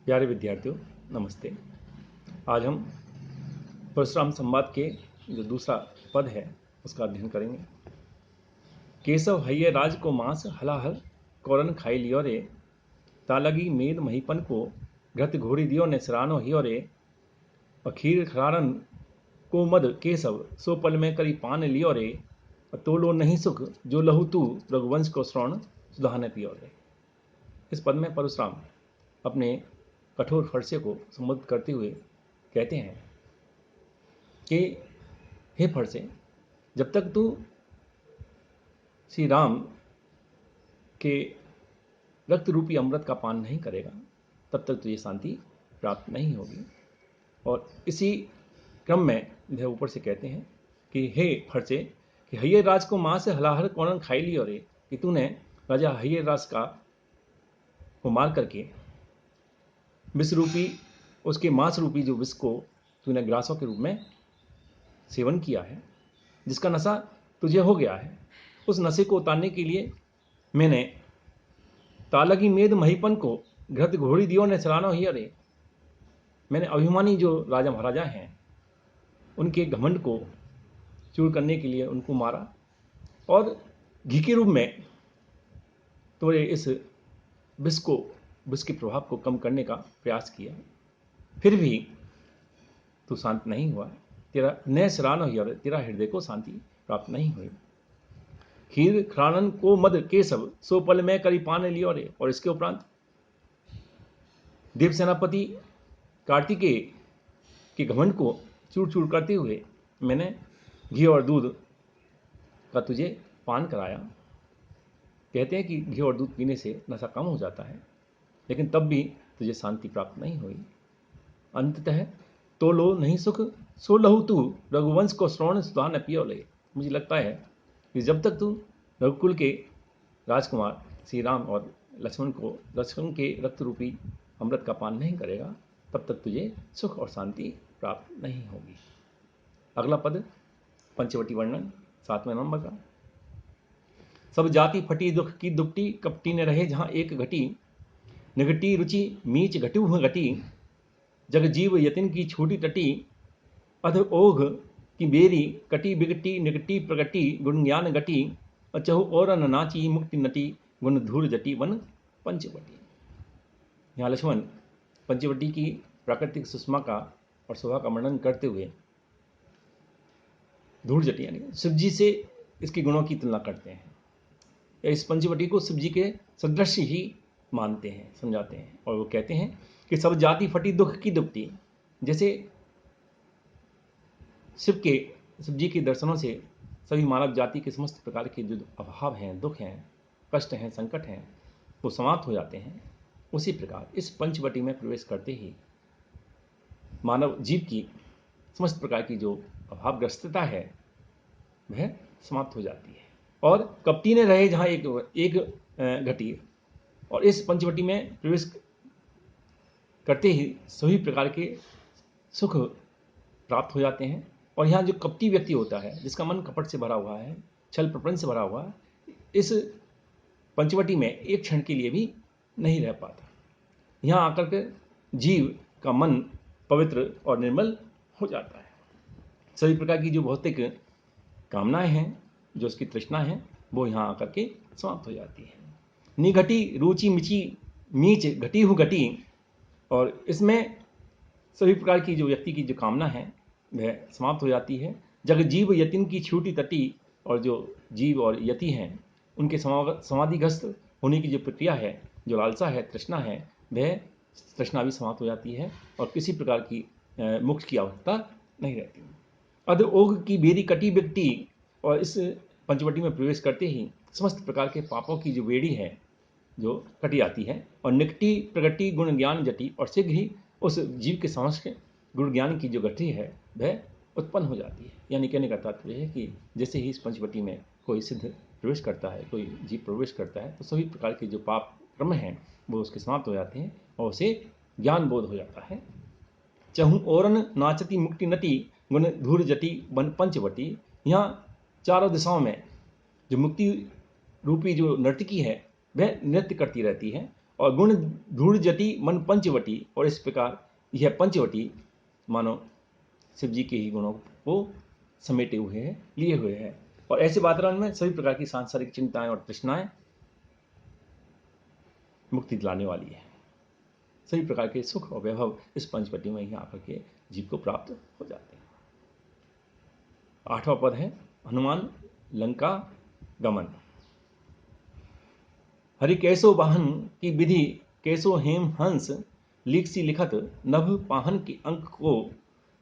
प्यारे विद्यार्थियों, नमस्ते। आज हम परशुराम संवाद के जो दूसरा पद है उसका अध्ययन करेंगे। केशव हइये राज को मांस हलाहल कौरन खाई लियो रे, तालगी मेद महीपन को घृत घोड़ी दियो ने सरानो हियो रे, अखीर खरारन को मद केशव सो पल में करी पान लियो रे, तोलो नहीं सुख जो लहू तू रघुवंश को श्रवण सुधाने पियो रे। इस पद में परशुराम अपने कठोर फरसे को संबोधित करते हुए कहते हैं कि हे फरसे, जब तक तू श्री राम के रक्त रूपी अमृत का पान नहीं करेगा तब तक तुझे शांति प्राप्त नहीं होगी। और इसी क्रम में वह ऊपर से कहते हैं कि हे फरसे, कि हइये राज को मां से हलाहल कौन खाई लियो रे, कि तूने राजा हइये राज को मार करके विष रूपी उसके मांस रूपी जो विष को तूने ग्रासों के रूप में सेवन किया है, जिसका नशा तुझे हो गया है। उस नशे को उतारने के लिए मैंने तालगी मेद महीपन को घृत घोड़ी दियो ने सरानो हिया रे, मैंने अभिमानी जो राजा महाराजा हैं उनके घमंड को चूर करने के लिए उनको मारा और घी के रूप में तोरे इस विष के प्रभाव को कम करने का प्रयास किया, फिर भी तू शांत नहीं हुआ। तेरा नए सराहना हुआ, तेरा हृदय को शांति प्राप्त नहीं हुई। खीर खरानन को मद केशव सो पल में करी पान लियो रे, और इसके उपरांत देव सेनापति कार्तिकेय के घमंड को चूर चूर करते हुए मैंने घी और दूध का तुझे पान कराया। कहते हैं कि घी और दूध पीने से नशा कम हो जाता है, लेकिन तब भी तुझे शांति प्राप्त नहीं हुई। अंततः तो लो नहीं सुख सो लहू तू रघुवंश को श्रवण सुधा न पियो ले। मुझे लगता है कि जब तक तू रघुकुल के राजकुमार श्री राम और लक्ष्मण के रक्त रूपी अमृत का पान नहीं करेगा तब तक तुझे सुख और शांति प्राप्त नहीं होगी। अगला पद पंचवटी वर्णन 7वें नंबर का। सब जाति फटी दुख की दुपटी, कपटी ने रहे जहां एक घटी, निगटी रुचि मीच घटू घटी, जग जीव यतिन की छोटी टटी, अध ओघ की बेरी कटी बिगटी निगटी प्रगटी, गुण ज्ञान गटी, अचहु और न नाची मुक्ति नटी, गुण धूर जटी वन पंचवटी। यहाँ लक्ष्मण पंचवटी की प्राकृतिक सुषमा का और शोभा का वर्णन करते हुए धूर जटी यानी शिव जी से इसके गुणों की तुलना करते हैं, या इस पंचवटी को शिव जी के सदृश ही मानते हैं, समझाते हैं। और वो कहते हैं कि सब जाति फटी दुख की दुपटी, जैसे शिव जी के दर्शनों से सभी मानव जाति के समस्त प्रकार के जो अभाव हैं, दुख हैं, कष्ट हैं, संकट हैं, वो समाप्त हो जाते हैं। उसी प्रकार इस पंचवटी में प्रवेश करते ही मानव जीव की समस्त प्रकार की जो अभावग्रस्तता है वह समाप्त हो जाती है। और कपटी ने रहे जहाँ एक घटी, और इस पंचवटी में प्रवेश करते ही सभी प्रकार के सुख प्राप्त हो जाते हैं। और यहाँ जो कपटी व्यक्ति होता है, जिसका मन कपट से भरा हुआ है, छल प्रपंच से भरा हुआ है, इस पंचवटी में एक क्षण के लिए भी नहीं रह पाता। यहाँ आकर के जीव का मन पवित्र और निर्मल हो जाता है। सभी प्रकार की जो भौतिक कामनाएं हैं, जो उसकी तृष्णा है, वो यहाँ आकर के समाप्त हो जाती है। निघटी रुचि मिची मीच घटी हु घटी, और इसमें सभी प्रकार की जो व्यक्ति की जो कामना है वह समाप्त हो जाती है। जग जीव यतिन की छूटी तटी, और जो जीव और यति हैं उनके समाधिग्रस्त होने की जो प्रक्रिया है, जो लालसा है, तृष्णा है, वह तृष्णा भी समाप्त हो जाती है और किसी प्रकार की मोक्ष की आवश्यकता नहीं रहती। अध ओघ की बेरी कटी बिकटी, और इस पंचवटी में प्रवेश करते ही समस्त प्रकार के पापों की जो बेड़ी है जो कटी आती है, और निकटी प्रगति गुण ज्ञान जटी, और शीघ्र ही उस जीव के समक्ष गुण ज्ञान की जो गठरी है वह उत्पन्न हो जाती है। यानी कहने का तात्पर्य है कि जैसे ही इस पंचवटी में कोई सिद्ध प्रवेश करता है, कोई जीव प्रवेश करता है, तो सभी प्रकार के जो पाप कर्म हैं वो उसके समाप्त हो जाते हैं और उसे ज्ञान बोध हो जाता है। चहु ओरन नाचती मुक्ति नटी, गुण धूर जटी वन पंचवटी। यहाँ चारों दिशाओं में जो मुक्ति रूपी जो नर्तकी है वह नृत्य करती रहती है, और गुण धूड़ जटी मन पंचवटी, और इस प्रकार यह पंचवटी मानो शिव जी के ही गुणों को समेटे हुए है, लिए हुए है। और ऐसे वातावरण में सभी प्रकार की सांसारिक चिंताएं और तृष्णाएं मुक्ति दिलाने वाली है। सभी प्रकार के सुख और वैभव इस पंचवटी में ही आकर के जीव को प्राप्त हो जाते हैं। 8वां पद है हनुमान लंका गमन। हरि कैसो वाहन की विधि, कैसो हेम हंस लिख सी लिखत, नभ पाहन की अंक को,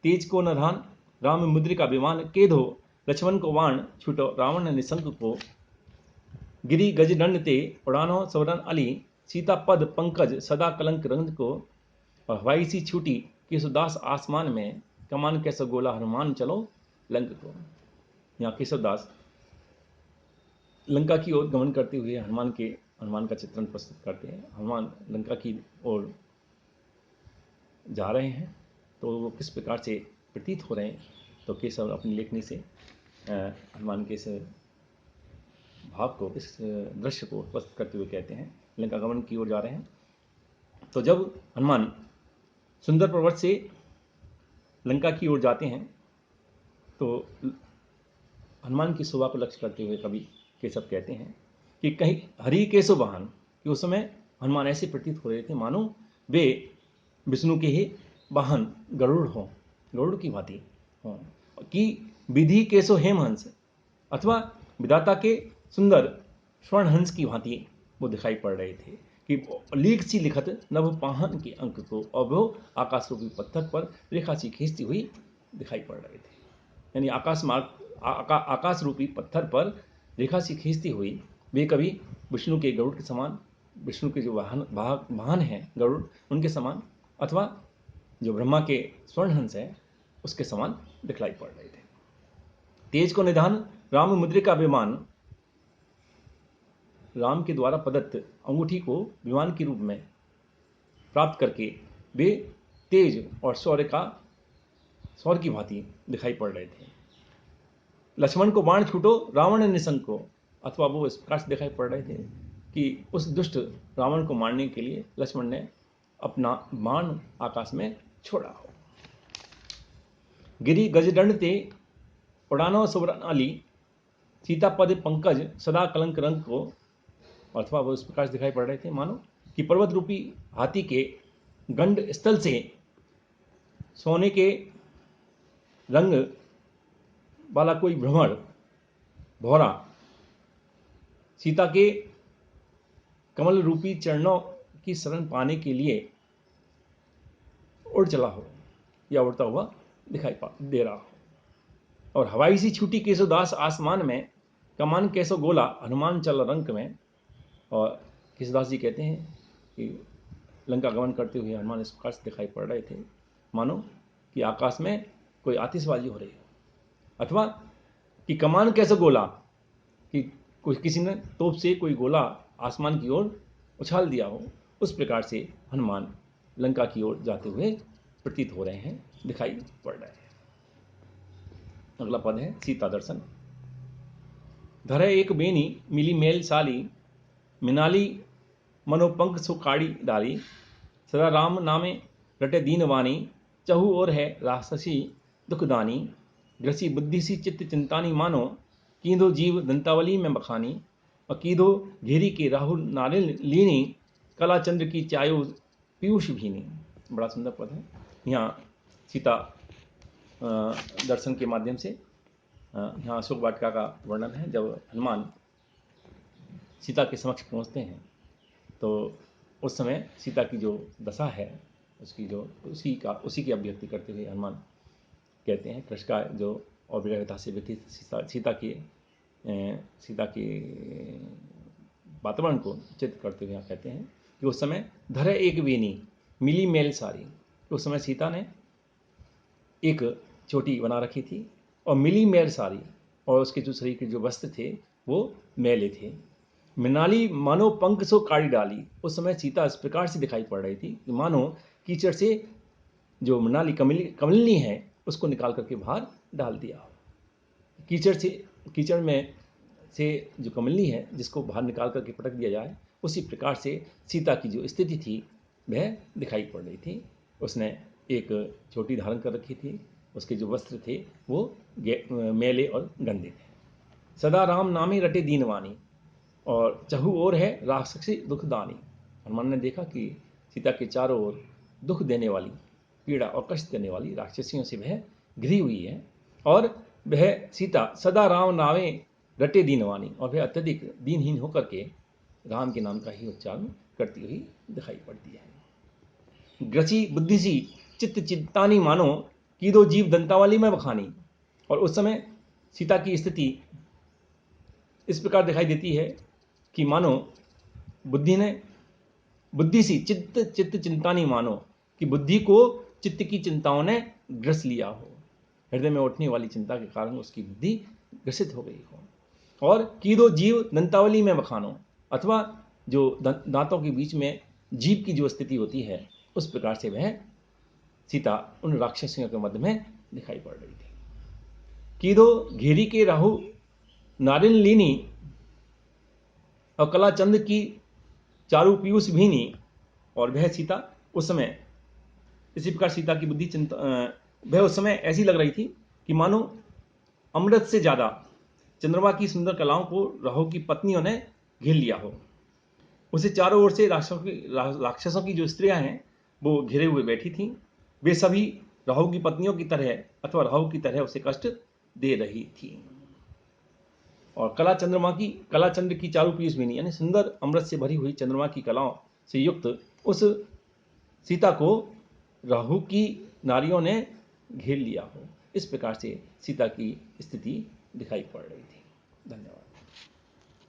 तेज को नधान राम मुद्रिका विमान, केधो लक्ष्मण को वाण छूटो रावण निशंक को, गिरी गज दंड ते उड़ानो सवरन अली, सीता पद पंकज सदा कलंक रंग को, और हवाई सी छूटी केशवदास आसमान में, कमान कैसो गोला हनुमान चलो लंक को। यहाँ केशवदास लंका की ओर गमन करते हुए हनुमान का चित्रण प्रस्तुत करते हैं। हनुमान लंका की ओर जा रहे हैं, तो वो किस प्रकार से प्रतीत हो रहे हैं, तो केशव अपनी लेखनी से हनुमान के इस भाव को, इस दृश्य को प्रस्तुत करते हुए कहते हैं लंका गमन की ओर जा रहे हैं। तो जब हनुमान सुंदर पर्वत से लंका की ओर जाते हैं, तो हनुमान की शोभा को लक्ष्य करते हुए कवि केशव कहते हैं कि कहीं हरि केशव वाहन, कि उस समय हनुमान ऐसे प्रतीत हो रहे थे मानो वे विष्णु के ही वाहन गरुड़ की भांति हों, कि विधि केशव हेमहंस, अथवा विधाता के सुंदर स्वर्ण हंस की भांति वो दिखाई पड़ रहे थे, कि लीक सी लिखत नभ पाहन के अंक को, और वो आकाश रूपी पत्थर पर रेखा सी खींचती हुई दिखाई पड़ रहे थे। यानी आकाश रूपी पत्थर पर रेखा सी खींचती हुई वे कभी विष्णु के गरुड़ के समान, विष्णु के जो वाहन हैं गरुड़, उनके समान, अथवा जो ब्रह्मा के स्वर्णहंस है उसके समान दिखलाई पड़ रहे थे। तेज को निधान राम मुद्रिका विमान, राम के द्वारा प्रदत्त अंगूठी को विमान के रूप में प्राप्त करके वे तेज और शौर्य की भांति दिखाई पड़ रहे थे। लक्ष्मण को बाण छूटो रावण निशंक को, अथवा वो इस प्रकार से दिखाई पड़ रहे थे कि उस दुष्ट रावण को मारने के लिए लक्ष्मण ने अपना बाण आकाश में छोड़ा हो। गिरी गजदंड ते उड़ानो सुवरन अली, सीता पद पंकज सदा कलंक रंग को, अथवा वो इस प्रकार से दिखाई पड़ रहे थे मानो कि पर्वत रूपी हाथी के गंड स्थल से सोने के रंग वाला कोई भ्रमर भौरा सीता के कमल रूपी चरणों की शरण पाने के लिए उड़ चला हो या उड़ता हुआ दिखाई दे रहा हो। और हवाई सी छूटी केशवदास आसमान में, कमान कैसो गोला हनुमान चल रंक में। और केशवदास जी कहते हैं कि लंका गमन करते हुए हनुमान इस प्रकार से दिखाई पड़ रहे थे मानो कि आकाश में कोई आतिशबाजी हो रही हो, अथवा कि कमान कैसे गोला, कि कोई किसी ने तोप से कोई गोला आसमान की ओर उछाल दिया हो, उस प्रकार से हनुमान लंका की ओर जाते हुए प्रतीत हो रहे हैं, दिखाई पड़ रहे हैं। अगला पद है सीता दर्शन। धरे एक बेनी मिली मेल साली, मिनाली मनोपंख सुकाड़ी डाली, सदा राम नामे रटे दीन वाणी, चहु और है राक्षसी दुखदानी, ग्रसी बुद्धि सी चित्त चिंतानी मानो, कीधो जीव दंतावली में बखानी, और कीधो घेरी के राहुल नारिल लीनी, कला चंद्र की चायो पीयूष भीनी। बड़ा सुंदर पद है। यहाँ सीता दर्शन के माध्यम से यहाँ अशोक वाटिका का वर्णन है। जब हनुमान सीता के समक्ष पहुँचते हैं तो उस समय सीता की जो दशा है उसकी जो उसी की अभिव्यक्ति करते हुए हनुमान कहते हैं, कृष्ण का जो अविरहता से व्यतीत सीता की वातावरण को चित्र करते हुए कहते हैं कि उस समय धरे एक वेनी मिली मेल सारी, उस समय सीता ने एक चोटी बना रखी थी और मिली मेल सारी, और उसके जो शरीर के जो वस्त्र थे वो मैले थे। मृणाली मानो पंख सो काढ़ी डाली, उस समय सीता इस प्रकार से दिखाई पड़ रही थी कि मानो कीचड़ से जो मृणाली कमलिनी है उसको निकाल करके बाहर डाल दिया हो। कीचड़ में से जो कमलिनी है जिसको बाहर निकाल करके पटक दिया जाए, उसी प्रकार से सीता की जो स्थिति थी वह दिखाई पड़ रही थी। उसने एक चोटी धारण कर रखी थी, उसके जो वस्त्र थे वो मैले और गंदे थे। सदा राम नामी रटे दीनवानी, और चहु ओर है राक्षसी दुखदानी। हनुमान ने देखा कि सीता के चारों ओर दुख देने वाली, पीड़ा और कष्ट देने वाली राक्षसियों से वह घिरी हुई है, और वह सीता सदा राम नामे रटे दीनवानी, और वह अत्यधिक दीनहीन होकर के राम के नाम का ही उच्चारण करती हुई दिखाई पड़ती है। ग्रची बुद्धि सी चित्त चिंतानी मानो, कीदो जीव दंतावली में बखानी। और उस समय सीता की स्थिति इस प्रकार दिखाई देती है कि मानो बुद्धि सी चित्त चिंतानी मानो, कि बुद्धि को चित्त की चिंताओं ने ग्रस लिया हो, हृदय में उठने वाली चिंता के कारण उसकी बुद्धि ग्रसित हो गई हो। और कीदो जीव दंतावली में बखानो, अथवा जो दांतों के बीच में जीव की जो स्थिति होती है, उस प्रकार से वह सीता उन राक्षसियों के मध्य में दिखाई पड़ रही थी। कीदो घेरी के राहु नारिन लीनी, और कलाचंद की चारु पीयूष भीनी। और वह सीता उस समय, इसी प्रकार सीता की बुद्धि वह उस समय ऐसी लग रही थी कि मानो अमृत से ज्यादा चंद्रमा की सुंदर कलाओं को राहु की पत्नियों ने घेर लिया हो। उसे चारों ओर से राक्षसों की जो स्त्रियां हैं वो घिरे हुए बैठी थीं। वे सभी राहु की पत्नियों की तरह अथवा राहु की तरह उसे कष्ट दे रही थी। और कला चंद्र की चारु पीयूष भीनी, यानी सुंदर अमृत से भरी हुई चंद्रमा की कलाओं से युक्त उस सीता को राहु की नारियों ने घेर लिया हो। इस प्रकार से सीता की स्थिति दिखाई पड़ रही थी। धन्यवाद।